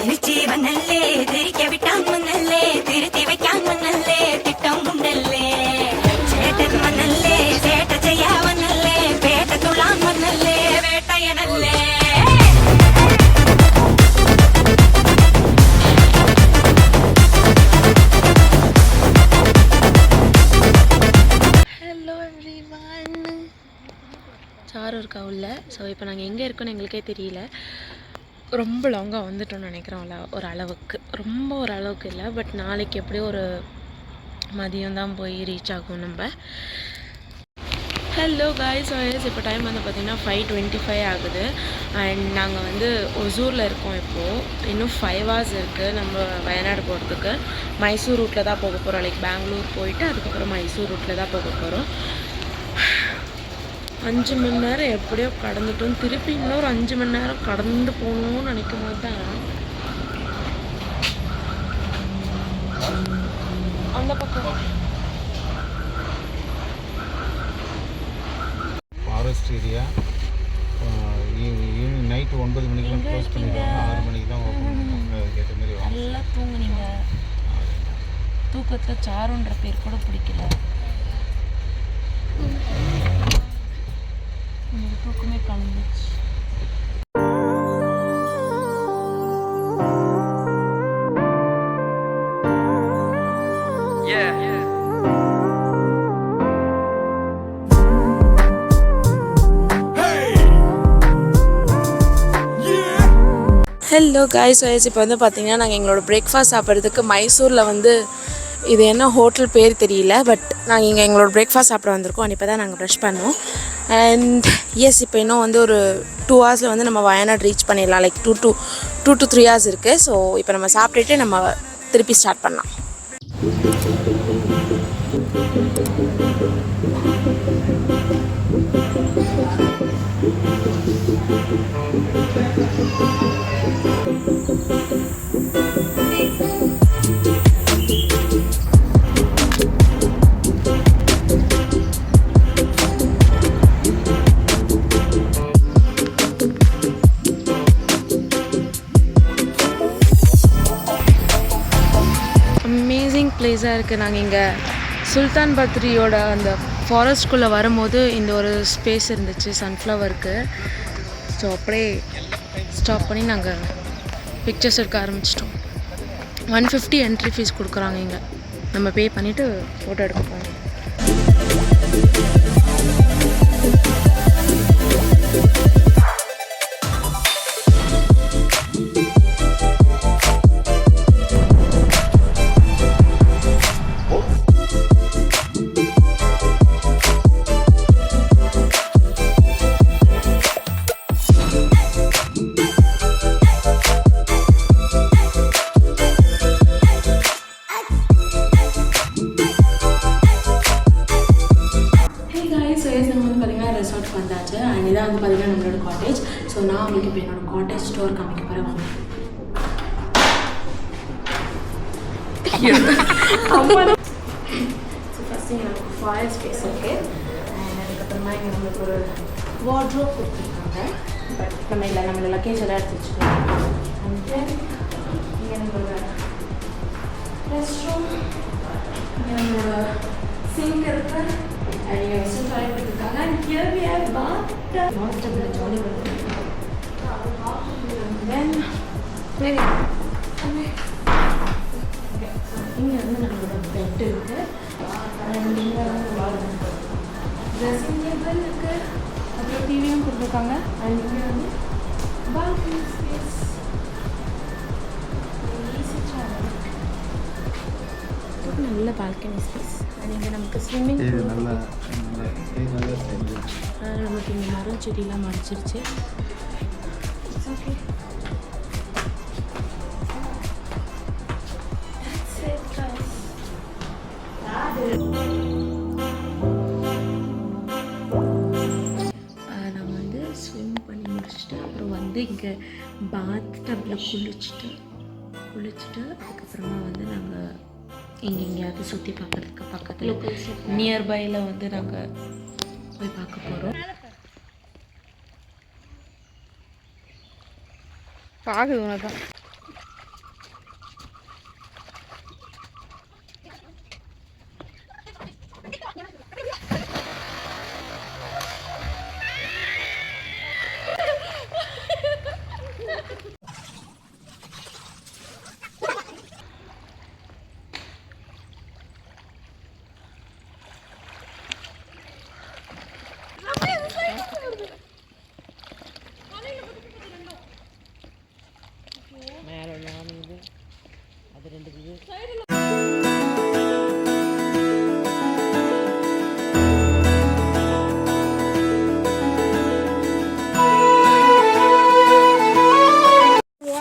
திருச்சி வந்தல்லே திரிக்க விட்டான் மன்னல்லே திருத்தி வைக்கான் மன்னல்லே திட்டம் உண்டல்லே சேட்டன் மன்னல்லே சேட்ட செய்ய வந்தல்லே பேட்ட துளான் மன்னல்லே வேட்டையனல்லே. ஹலோ எவ்ரிவன், சாரு இருக்கா உள்ள. ஸோ இப்போ நாங்கள் எங்கே இருக்கோன்னு எங்களுக்கே தெரியல. ரொம்ப லாங்காக வந்துட்டோம்னு நினைக்கிறோம். ஒரு அளவுக்கு ரொம்ப ஒரு அளவுக்கு இல்லை, பட் நாளைக்கு எப்படியும் ஒரு மதியம் தான் போய் ரீச் ஆகும் நம்ம. ஹலோ காய்ஸ், இப்போ டைம் வந்து பார்த்திங்கன்னா 5:25 ஆகுது. அண்ட் நாங்கள் வந்து ஒசூரில் இருக்கோம். இப்போது இன்னும் 5 hours இருக்குது நம்ம வயநாடு போகிறதுக்கு. மைசூர் ரூட்டில் தான் போக போகிறோம். லைக் பெங்களூர் போயிட்டு அதுக்கப்புறம் மைசூர் ரூட்டில் தான் போக போகிறோம். 5 மணி நேரம் எப்படியோ கடந்துட்டோம். திருப்பி இன்னொரு 5 மணி நேரம் கடந்து போகணும்னு நினைக்கும் போது தான் அந்த பக்கம் ஃபாரஸ்ட் ஏரியா. ஈவினிங் நைட்டு 9 மணிக்கெலாம் க்ளோஸ் பண்ணிடுவாங்க. 6 மணிக்கு தான் ஓப்பன் பண்ணுவாங்க. அதுக்கேற்ற மாதிரி நல்லா தூங்குனீங்க. தூக்கத்தில் சாருன்ற பேர் கூட பிடிக்கல. தூக்கமே கலந்துச்சு. ஹலோ காய்ஸ், இப்போ வந்து பார்த்திங்கன்னா நாங்கள் எங்களோட பிரேக்ஃபாஸ்ட் சாப்பிட்றதுக்கு மைசூரில் வந்து இது என்ன ஹோட்டல் பேர் தெரியல, பட் நாங்கள் இங்கே எங்களோட பிரேக்ஃபாஸ்ட் சாப்பிட வந்திருக்கோம். அண்ட் இப்போ தான் நாங்கள் ப்ரஷ் பண்ணோம். அண்ட் எஸ், இப்போ இன்னும் வந்து ஒரு 2 hours வந்து நம்ம வயநாடு ரீச் பண்ணிடலாம். லைக் 2 to 3 hours இருக்குது. ஸோ இப்போ நம்ம சாப்பிட்டுட்டு நம்ம திருப்பி ஸ்டார்ட் பண்ணலாம். அமேசிங் பிளேஸாக இருக்குது. நாங்கள் இங்கே சுல்தான் பத்ரியோட அந்த ஃபாரஸ்ட்குள்ளே வரும்போது இந்த ஒரு ஸ்பேஸ் இருந்துச்சு சன்ஃப்ளவருக்கு. ஸோ அப்படியே ஸ்டாப் பண்ணி நாங்கள் பிக்சர்ஸ் எடுக்க ஆரம்பிச்சிட்டோம். 150 என்ட்ரி ஃபீஸ் கொடுக்குறாங்க இங்கே. நம்ம பே பண்ணிவிட்டு ஃபோட்டோ எடுக்க போகிறோம். வந்தாச்சு. அண்ட் இதான் வந்து பார்த்திங்கன்னா நம்மளோட காட்டேஜ். ஸோ நான் உங்களுக்கு இப்போ என்னோடய காட்டேஜ் ஸ்டோர் காமிக்க போகிறேன். ஸோ ஃபஸ்ட்டு இங்கே நமக்கு ஃபாயர் ஸ்பேஸ் இருக்குது. அண்ட் அதுக்கப்புறமா இங்கே நம்மளுக்கு ஒரு வார்ட்ரோப் கொடுத்துருக்காங்க. பட் நம்ம இல்லை, நம்மளோட லக்கேஜ் எல்லாம் எடுத்து வச்சுக்கலாம். அண்ட் தென் இங்கே நம்மளோட ரெஸ்ட் ரூம், இங்கே நம்மளோட சிங்க் இருக்குது. And you also try to do that. And here we have bathtub. Bathtub is jolly good. Then, maybe. இங்கே வந்து நம்மளோட பெட் இருக்குது. அண்ட் இங்கே வந்து ட்ரெஸ்ஸிங் டேபிள் இருக்குது. அப்புறம் டிவியும் கொடுத்துருக்காங்க. அண்ட் இங்கே வந்து பால்கனி ஸ்பேஸ், நல்ல பால்கனி ஸ்பேஸ். அண்ட் இங்கே நமக்கு ஸ்விம்மிங் பூல். நமக்கு இங்கே மரம் செடியெலாம் மறைச்சிருச்சு. ஓகே, நாங்கள் வந்து ஸ்விம் பண்ணி முடிச்சுட்டு அப்புறம் வந்து இங்கே பாத் டப்பில் குளிச்சுட்டு அதுக்கப்புறமா வந்து நாங்கள் இங்கே எங்கேயாவது சுற்றி பார்க்குறதுக்கு பக்கத்தில் நியர்பையில் வந்து நாங்கள் போய் பார்க்க போகிறோம். பார்க்குது உனக்கு தான்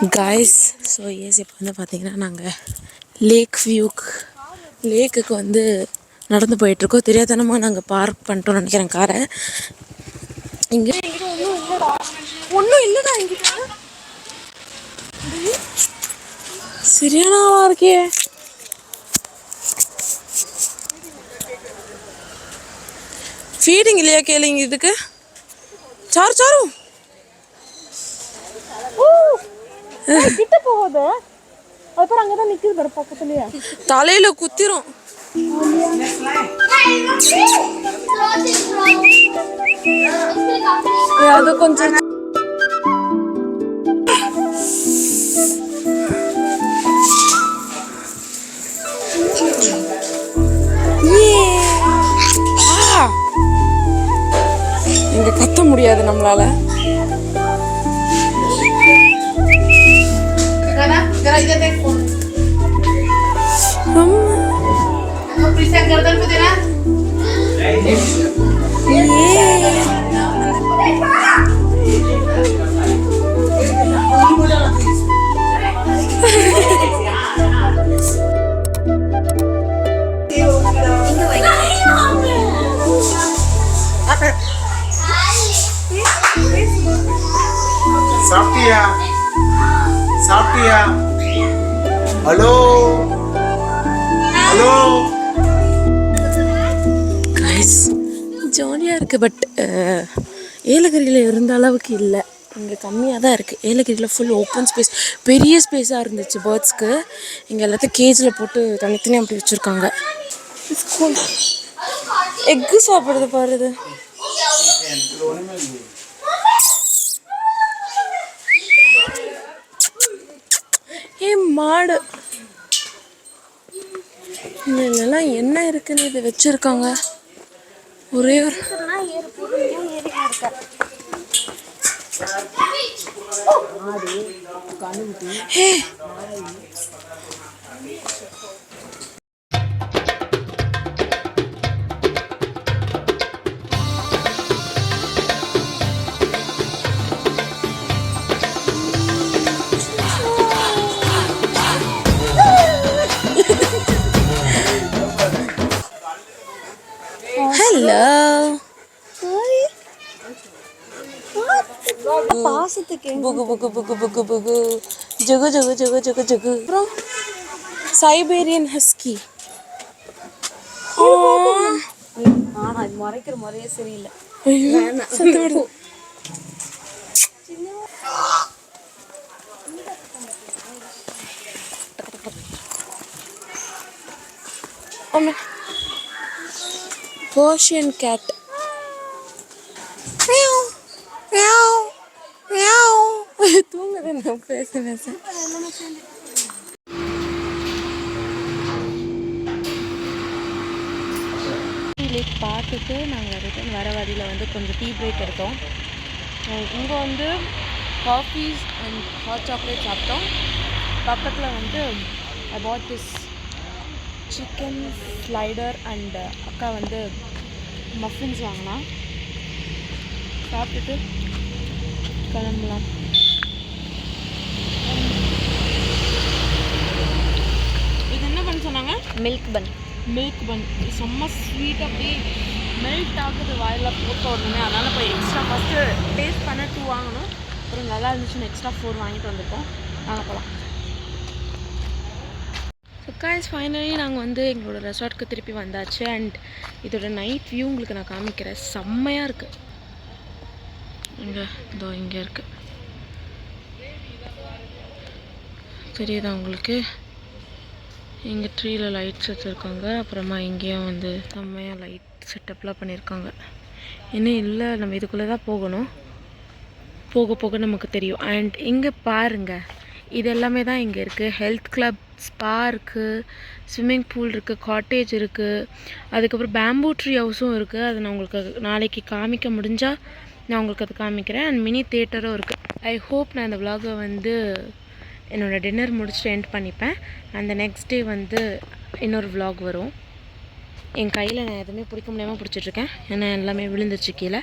காய்ஸ் ஸோ எஸ் இப்போ வந்து பார்த்தீங்கன்னா நாங்கள் லேக்குக்கு வந்து நடந்து போயிட்டுருக்கோம். தெரியாதனமாக நாங்கள் பார்க் பண்ணிட்டோம்னு நினைக்கிறேன் காரை. இங்கே ஒன்றும் இல்லைடா எங்கிட்ட. சரியானவா இருக்கே. ஃபீடிங் இல்லையா கேளுங்க இதுக்கு. சாரு கிட்ட போகுது. அப்புறம் அங்கே தான் நிற்குது பாரு பக்கத்துலையே. தலையில் குத்திரும். அது கொஞ்சம் இங்க கத்த முடியாது நம்மளால. சாப்பிட்டியா? ஹலோ கைஸ் ஜாலியாக இருக்குது. பட் ஏலகிரியில் இருந்த அளவுக்கு இல்லை, இங்கே கம்மியாக தான் இருக்குது. ஏலகிரியில் ஃபுல் ஓப்பன் ஸ்பேஸ், பெரிய ஸ்பேஸாக இருந்துச்சு பேர்ட்ஸ்க்கு. இங்கே எல்லாத்தையும் கேஜில் போட்டு தனித்தனியாக அப்படி வச்சுருக்காங்க. ஸ்கூல் எக்கு சாப்பிட்றது பாருது. மாடு இதெல்லாம் என்ன இருக்குன்னு இதை வச்சிருக்காங்க. ஒரே ஒரு பாசத்துக்கு புகு புகு புகு புகு புகு ஜகு ஜகு ஜகு ஜகு ஜகு. அப்புறம் சைபேரியன் ஹஸ்கி. மறைக்கிற முறையே சரியில்லை. Persian cat. தூங்குது நான் பேச லேக் பார்த்துட்டு நாங்கள் ரிட்டன் வர வழியில் வந்து கொஞ்சம் டீ பிரேக் எடுத்தோம். இங்கே வந்து காஃபீஸ் அண்ட் ஹாட் சாக்லேட் சாப்பிட்டோம். பக்கத்தில் வந்து I bought this chicken slider and அக்கா வந்து மஃபின்ஸ் வாங்கினா. சாப்பிட்டுட்டு கிளம்பலாம். இது என்ன பண்ண சொன்னாங்க? மில்க் பன். செம்ம ஸ்வீட், அப்படியே மெல்ட் ஆகுது வாயில் போட்ட உடனே. அதனால் போய் எக்ஸ்ட்ரா ஃபஸ்ட்டு டேஸ்ட் பண்ண 2 வாங்கணும். அப்புறம் நல்லா இருந்துச்சுன்னு எக்ஸ்ட்ரா 4 வாங்கிட்டு வந்திருக்கோம். வாங்க போகலாம். ஸோ கைஸ் ஃபைனலி நாங்கள் வந்து எங்களோட ரெசார்ட்க்கு திருப்பி வந்தாச்சு. அண்ட் இதோட நைட் வியூ உங்களுக்கு நான் காமிக்கிறேன். செம்மையாக இருக்குது. இங்கே இருக்குது, தெரியுதா உங்களுக்கு? இங்கே ட்ரீயில் லைட்ஸ் வச்சுருக்காங்க. அப்புறமா இங்கேயும் வந்து செம்மையாக லைட் செட்டப்லாம் பண்ணியிருக்காங்க. இன்னும் இல்லை, நம்ம இதுக்குள்ளே தான் போகணும். போக போக நமக்கு தெரியும். அண்ட் இங்கே பாருங்கள், இது எல்லாமே தான் இங்கே இருக்குது. ஹெல்த் கிளப், ஸ்பா இருக்குது, ஸ்விம்மிங் பூல் இருக்குது, காட்டேஜ் இருக்குது, அதுக்கப்புறம் பேம்பூ ட்ரீ ஹவுஸும் இருக்குது. அதை நான் உங்களுக்கு நாளைக்கு காமிக்க முடிஞ்சால் நான் உங்களுக்கு அது காமிக்கிறேன். அண்ட் மினி தியேட்டரும் இருக்குது. ஐ ஹோப் நான் இந்த விலாகை வந்து என்னோடய டின்னர் முடிச்சுட்டு எண்ட் பண்ணிப்பேன். அந்த நெக்ஸ்ட் டே வந்து இன்னொரு விலாக் வரும். என் கையில் நான் எதுவுமே பிடிக்க முடியாமல் பிடிச்சிட்ருக்கேன், ஏன்னா எல்லாமே விழுந்துருச்சு கீழே.